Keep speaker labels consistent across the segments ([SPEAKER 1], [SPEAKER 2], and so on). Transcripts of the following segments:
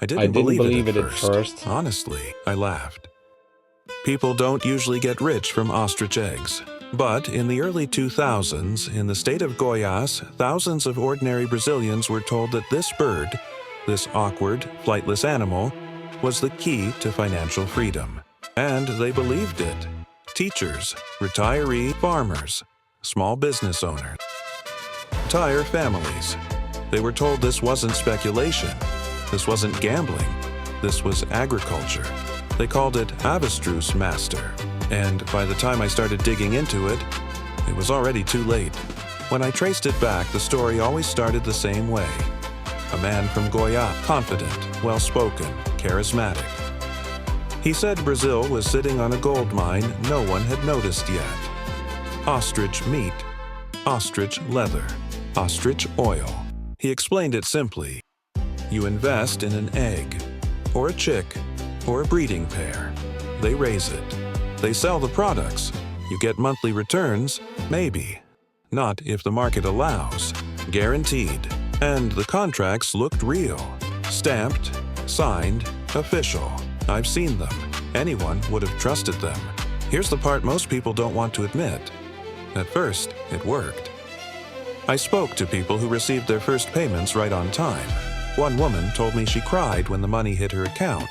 [SPEAKER 1] I
[SPEAKER 2] I
[SPEAKER 1] didn't
[SPEAKER 2] didn't
[SPEAKER 1] believe
[SPEAKER 2] believe
[SPEAKER 1] it
[SPEAKER 2] it
[SPEAKER 1] at
[SPEAKER 2] at
[SPEAKER 1] first.
[SPEAKER 2] first.
[SPEAKER 1] Honestly, I laughed. People don't usually get rich from ostrich eggs. But in the early 2000s, in the state of Goiás, thousands of ordinary Brazilians were told that this bird, this awkward, flightless animal, was the key to financial freedom. And they believed it. Teachers, retiree farmers, small business owners, entire families. They were told this wasn't speculation, this wasn't gambling, this was agriculture. They called it Avestruz Master. And by the time I started digging into it, it was already too late. When I traced it back, the story always started the same way. A man from Goiás, confident, well-spoken, charismatic. He said Brazil was sitting on a gold mine no one had noticed yet. Ostrich meat, ostrich leather, ostrich oil. He explained it simply. You invest in an egg, or a chick, or a breeding pair. They raise it. They sell the products. You get monthly returns, maybe. Not if the market allows. Guaranteed. And the contracts looked real. Stamped, signed, official. I've seen them. Anyone would have trusted them. Here's the part most people don't want to admit. At first, it worked. I spoke to people who received their first payments right on time. One woman told me she cried when the money hit her account.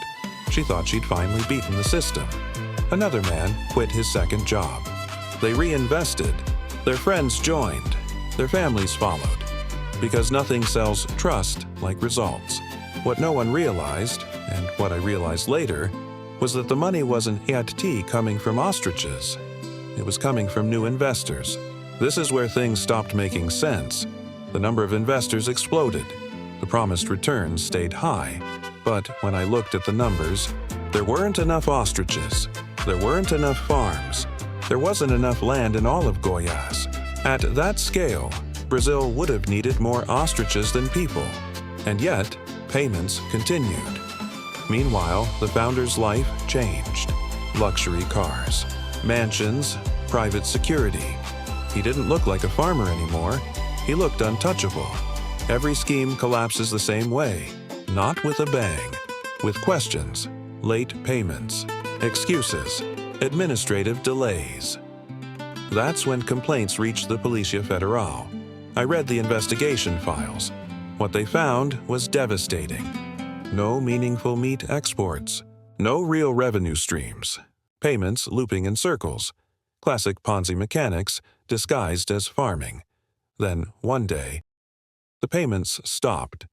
[SPEAKER 1] She thought she'd finally beaten the system. Another man quit his second job. They reinvested. Their friends joined. Their families followed. Because nothing sells trust like results. What no one realized, and what I realized later, was that the money wasn't yet coming from ostriches. It was coming from new investors. This is where things stopped making sense. The number of investors exploded. The promised returns stayed high. But when I looked at the numbers, there weren't enough ostriches. There weren't enough farms. There wasn't enough land in all of Goiás. At that scale, Brazil would have needed more ostriches than people. And yet, payments continued. Meanwhile, the founder's life changed. Luxury cars, mansions, private security. He didn't look like a farmer anymore. He looked untouchable. Every scheme collapses the same way. Not with a bang. With questions, late payments, excuses, administrative delays. That's when complaints reached the Polícia Federal. I read the investigation files. What they found was devastating. No meaningful meat exports. No real revenue streams. Payments looping in circles. Classic Ponzi mechanics disguised as farming. Then, one day, the payments stopped.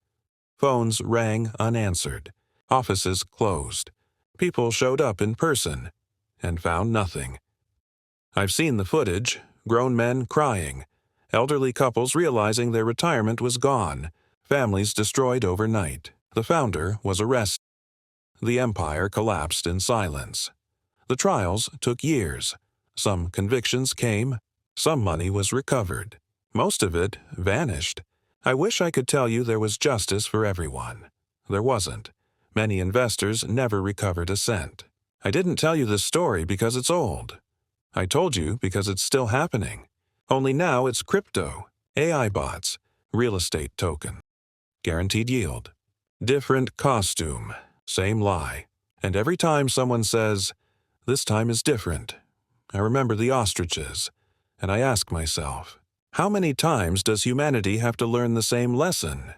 [SPEAKER 1] Phones rang unanswered. Offices closed. People showed up in person and found nothing. I've seen the footage, grown men crying, elderly couples realizing their retirement was gone, families destroyed overnight. The founder was arrested. The empire collapsed in silence. The trials took years. Some convictions came. Some money was recovered. Most of it vanished. I wish I could tell you there was justice for everyone. There wasn't. Many investors never recovered a cent. I didn't tell you this story because it's old. I told you because it's still happening. Only now it's crypto, AI bots, real estate token. Guaranteed yield. Different costume, same lie. And every time someone says, "This time is different," I remember the ostriches, and I ask myself, how many times does humanity have to learn the same lesson